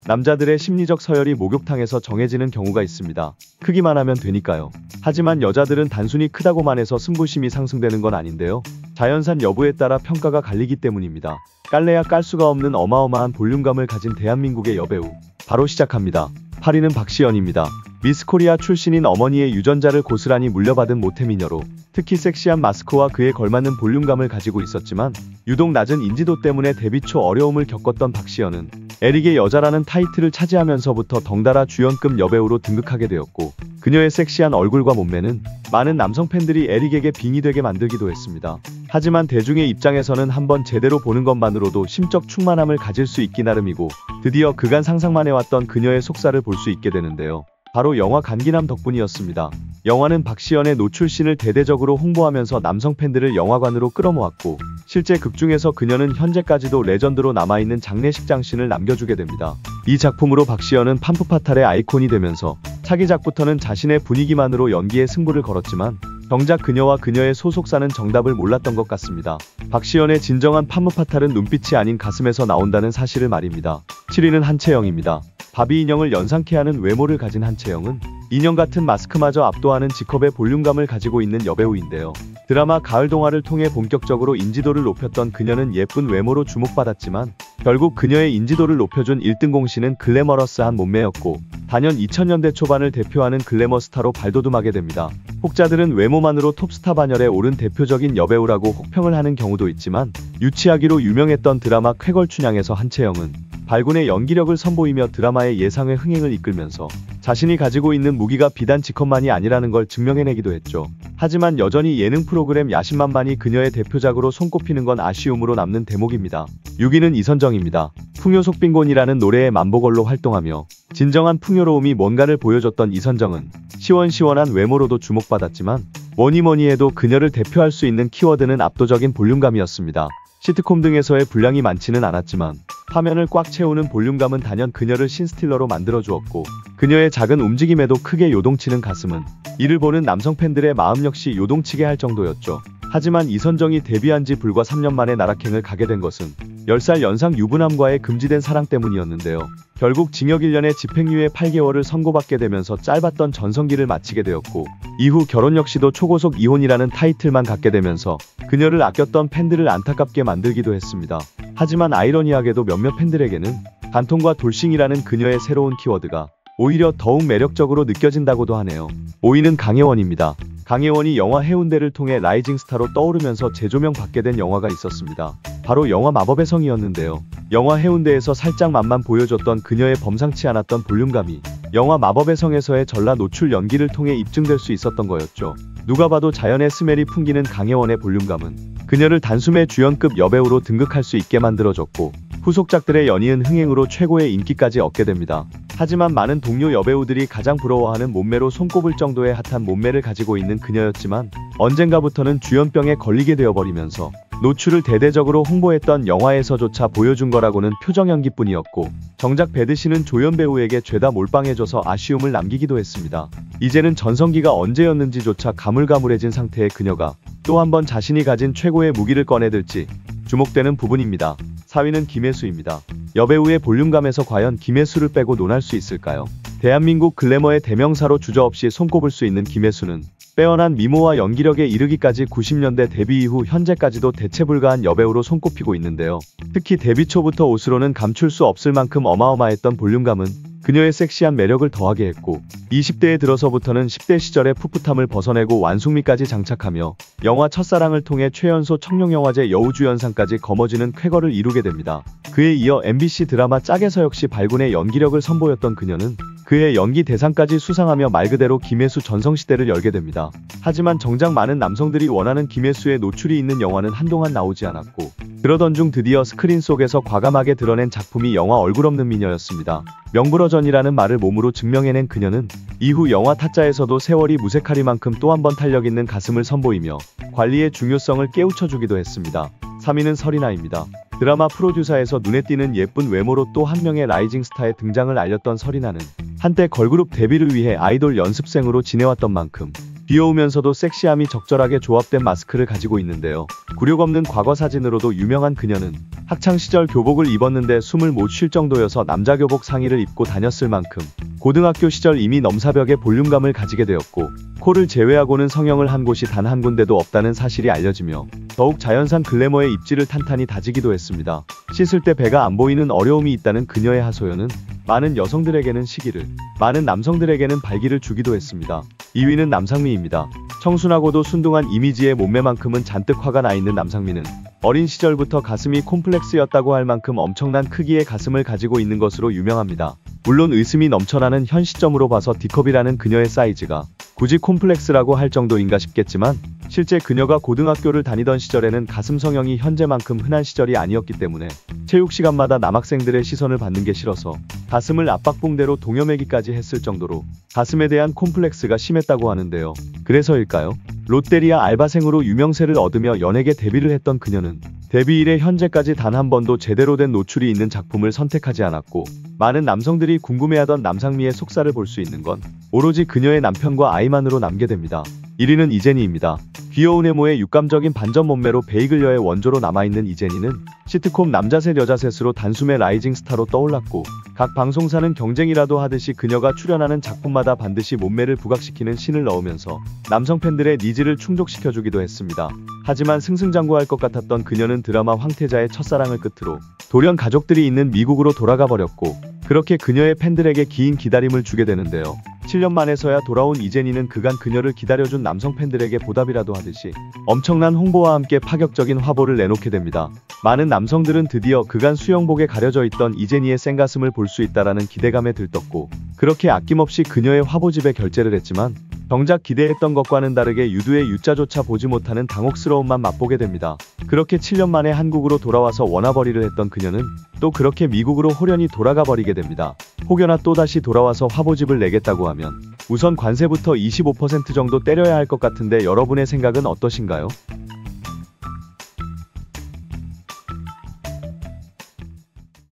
남자들의 심리적 서열이 목욕탕에서 정해지는 경우가 있습니다. 크기만 하면 되니까요. 하지만 여자들은 단순히 크다고만 해서 승부심이 상승되는 건 아닌데요. 자연산 여부에 따라 평가가 갈리기 때문입니다. 깔래야 깔 수가 없는 어마어마한 볼륨감을 가진 대한민국의 여배우. 바로 시작합니다. 8위는 박시연입니다. 미스코리아 출신인 어머니의 유전자를 고스란히 물려받은 모태미녀로 특히 섹시한 마스크와 그에 걸맞는 볼륨감을 가지고 있었지만 유독 낮은 인지도 때문에 데뷔 초 어려움을 겪었던 박시연은 에릭의 여자라는 타이틀을 차지하면서부터 덩달아 주연급 여배우로 등극하게 되었고 그녀의 섹시한 얼굴과 몸매는 많은 남성 팬들이 에릭에게 빙의 되게 만들기도 했습니다. 하지만 대중의 입장에서는 한번 제대로 보는 것만으로도 심적 충만함을 가질 수 있기 나름이고 드디어 그간 상상만 해왔던 그녀의 속살을 볼 수 있게 되는데요. 바로 영화 간기남 덕분이었습니다. 영화는 박시연의 노출신을 대대적으로 홍보하면서 남성 팬들을 영화관으로 끌어모았고 실제 극중에서 그녀는 현재까지도 레전드로 남아있는 장례식장신을 남겨주게 됩니다. 이 작품으로 박시연은 판프파탈의 아이콘이 되면서 차기작부터는 자신의 분위기만으로 연기에 승부를 걸었지만 정작 그녀와 그녀의 소속사는 정답을 몰랐던 것 같습니다. 박시연의 진정한 판무파탈은 눈빛이 아닌 가슴에서 나온다는 사실을 말입니다. 7위는 한채영입니다. 바비 인형을 연상케 하는 외모를 가진 한채영은 인형 같은 마스크마저 압도하는 G컵의 볼륨감을 가지고 있는 여배우인데요. 드라마 가을동화를 통해 본격적으로 인지도를 높였던 그녀는 예쁜 외모로 주목받았지만 결국 그녀의 인지도를 높여준 1등 공신은 글래머러스한 몸매였고 단연 2000년대 초반을 대표하는 글래머 스타로 발돋움하게 됩니다. 혹자들은 외모만으로 톱스타 반열에 오른 대표적인 여배우라고 혹평을 하는 경우도 있지만 유치하기로 유명했던 드라마 쾌걸춘향에서 한채영은 발군의 연기력을 선보이며 드라마의 예상의 흥행을 이끌면서 자신이 가지고 있는 무기가 비단 G컵만이 아니라는 걸 증명해내기도 했죠. 하지만 여전히 예능 프로그램 야심만반이 그녀의 대표작으로 손꼽히는 건 아쉬움으로 남는 대목입니다. 6위는 이선정입니다. 풍요 속빈곤이라는 노래의 만보걸로 활동하며 진정한 풍요로움이 뭔가를 보여줬던 이선정은 시원시원한 외모로도 주목받았지만 뭐니뭐니 해도 그녀를 대표할 수 있는 키워드는 압도적인 볼륨감이었습니다. 시트콤 등에서의 분량이 많지는 않았지만 화면을 꽉 채우는 볼륨감은 단연 그녀를 신스틸러로 만들어주었고 그녀의 작은 움직임에도 크게 요동치는 가슴은 이를 보는 남성 팬들의 마음 역시 요동치게 할 정도였죠. 하지만 이선정이 데뷔한 지 불과 3년 만에 나락행을 가게 된 것은 10살 연상 유부남과의 금지된 사랑 때문이었는데요. 결국 징역 1년에 집행유예 8개월을 선고받게 되면서 짧았던 전성기를 마치게 되었고 이후 결혼 역시도 초고속 이혼이라는 타이틀만 갖게 되면서 그녀를 아꼈던 팬들을 안타깝게 만들기도 했습니다. 하지만 아이러니하게도 몇몇 팬들에게는 간통과 돌싱이라는 그녀의 새로운 키워드가 오히려 더욱 매력적으로 느껴진다고도 하네요. 5위는 강혜원입니다. 강혜원이 영화 해운대를 통해 라이징 스타로 떠오르면서 재조명 받게 된 영화가 있었습니다. 바로 영화 마법의 성이었는데요. 영화 해운대에서 살짝 맛만 보여줬던 그녀의 범상치 않았던 볼륨감이 영화 마법의 성에서의 전라 노출 연기를 통해 입증될 수 있었던 거였죠. 누가 봐도 자연의 스멜이 풍기는 강혜원의 볼륨감은 그녀를 단숨에 주연급 여배우로 등극할 수 있게 만들어줬고 후속작들의 연이은 흥행으로 최고의 인기까지 얻게 됩니다. 하지만 많은 동료 여배우들이 가장 부러워하는 몸매로 손꼽을 정도의 핫한 몸매를 가지고 있는 그녀였지만 언젠가부터는 주연병에 걸리게 되어버리면서 노출을 대대적으로 홍보했던 영화에서조차 보여준 거라고는 표정 연기뿐이었고 정작 배드씨는 조연 배우에게 죄다 몰빵해줘서 아쉬움을 남기기도 했습니다. 이제는 전성기가 언제였는지조차 가물가물해진 상태의 그녀가 또 한 번 자신이 가진 최고의 무기를 꺼내들지 주목되는 부분입니다. 4위는 김혜수입니다. 여배우의 볼륨감에서 과연 김혜수를 빼고 논할 수 있을까요? 대한민국 글래머의 대명사로 주저없이 손꼽을 수 있는 김혜수는 빼어난 미모와 연기력에 이르기까지 90년대 데뷔 이후 현재까지도 대체불가한 여배우로 손꼽히고 있는데요. 특히 데뷔 초부터 옷으로는 감출 수 없을 만큼 어마어마했던 볼륨감은 그녀의 섹시한 매력을 더하게 했고 20대에 들어서부터는 10대 시절의 풋풋함을 벗어내고 완숙미까지 장착하며 영화 첫사랑을 통해 최연소 청룡영화제 여우주연상까지 거머쥐는 쾌거를 이루게 됩니다. 그에 이어 MBC 드라마 짝에서 역시 발군의 연기력을 선보였던 그녀는 그의 연기 대상까지 수상하며 말 그대로 김혜수 전성시대를 열게 됩니다. 하지만 정작 많은 남성들이 원하는 김혜수의 노출이 있는 영화는 한동안 나오지 않았고 그러던 중 드디어 스크린 속에서 과감하게 드러낸 작품이 영화 얼굴 없는 미녀였습니다. 명불허전이라는 말을 몸으로 증명해낸 그녀는 이후 영화 타짜에서도 세월이 무색하리만큼 또 한 번 탄력있는 가슴을 선보이며 관리의 중요성을 깨우쳐주기도 했습니다. 3위는 설이나입니다. 드라마 프로듀서에서 눈에 띄는 예쁜 외모로 또 한 명의 라이징 스타의 등장을 알렸던 설이나는 한때 걸그룹 데뷔를 위해 아이돌 연습생으로 지내왔던 만큼 귀여우면서도 섹시함이 적절하게 조합된 마스크를 가지고 있는데요. 굴욕 없는 과거 사진으로도 유명한 그녀는 학창시절 교복을 입었는데 숨을 못 쉴 정도여서 남자 교복 상의를 입고 다녔을 만큼 고등학교 시절 이미 넘사벽의 볼륨감을 가지게 되었고 코를 제외하고는 성형을 한 곳이 단 한 군데도 없다는 사실이 알려지며 더욱 자연산 글래머의 입지를 탄탄히 다지기도 했습니다. 씻을 때 배가 안 보이는 어려움이 있다는 그녀의 하소연은 많은 여성들에게는 시기를, 많은 남성들에게는 발기를 주기도 했습니다. 2위는 남상미입니다. 청순하고도 순둥한 이미지의 몸매만큼은 잔뜩 화가 나 있는 남상미는 어린 시절부터 가슴이 콤플렉스였다고 할 만큼 엄청난 크기의 가슴을 가지고 있는 것으로 유명합니다. 물론 의슴이 넘쳐나는 현 시점으로 봐서 D컵이라는 그녀의 사이즈가 굳이 콤플렉스라고 할 정도인가 싶겠지만 실제 그녀가 고등학교를 다니던 시절에는 가슴 성형이 현재만큼 흔한 시절이 아니었기 때문에 체육 시간마다 남학생들의 시선을 받는 게 싫어서 가슴을 압박붕대로 동여매기까지 했을 정도로 가슴에 대한 콤플렉스가 심했다고 하는데요. 그래서일까요? 롯데리아 알바생으로 유명세를 얻으며 연예계 데뷔를 했던 그녀는 데뷔 이래 현재까지 단 한 번도 제대로 된 노출이 있는 작품을 선택하지 않았고 많은 남성들이 궁금해하던 남상미의 속살을 볼 수 있는 건 오로지 그녀의 남편과 아이만으로 남게 됩니다. 1위는 이재니입니다. 귀여운 외모에 육감적인 반전 몸매로 베이글녀의 원조로 남아있는 이재니는 시트콤 남자셋 여자셋으로 단숨에 라이징 스타로 떠올랐고 각 방송사는 경쟁이라도 하듯이 그녀가 출연하는 작품마다 반드시 몸매를 부각시키는 신을 넣으면서 남성 팬들의 니즈를 충족시켜주기도 했습니다. 하지만 승승장구할 것 같았던 그녀는 드라마 황태자의 첫사랑을 끝으로 돌연 가족들이 있는 미국으로 돌아가 버렸고 그렇게 그녀의 팬들에게 긴 기다림을 주게 되는데요. 7년 만에서야 돌아온 이재니는 그간 그녀를 기다려준 남성 팬들에게 보답이라도 하듯이 엄청난 홍보와 함께 파격적인 화보를 내놓게 됩니다. 많은 남성들은 드디어 그간 수영복에 가려져 있던 이재니의 센가슴을 볼 수 있다라는 기대감에 들떴고 그렇게 아낌없이 그녀의 화보집에 결제를 했지만 정작 기대했던 것과는 다르게 유두의 유자조차 보지 못하는 당혹스러움만 맛보게 됩니다. 그렇게 7년 만에 한국으로 돌아와서 워너버리를 했던 그녀는 또 그렇게 미국으로 호련히 돌아가 버리게 됩니다. 혹여나 또다시 돌아와서 화보집을 내겠다고 하면 우선 관세부터 25% 정도 때려야 할 것 같은데 여러분의 생각은 어떠신가요?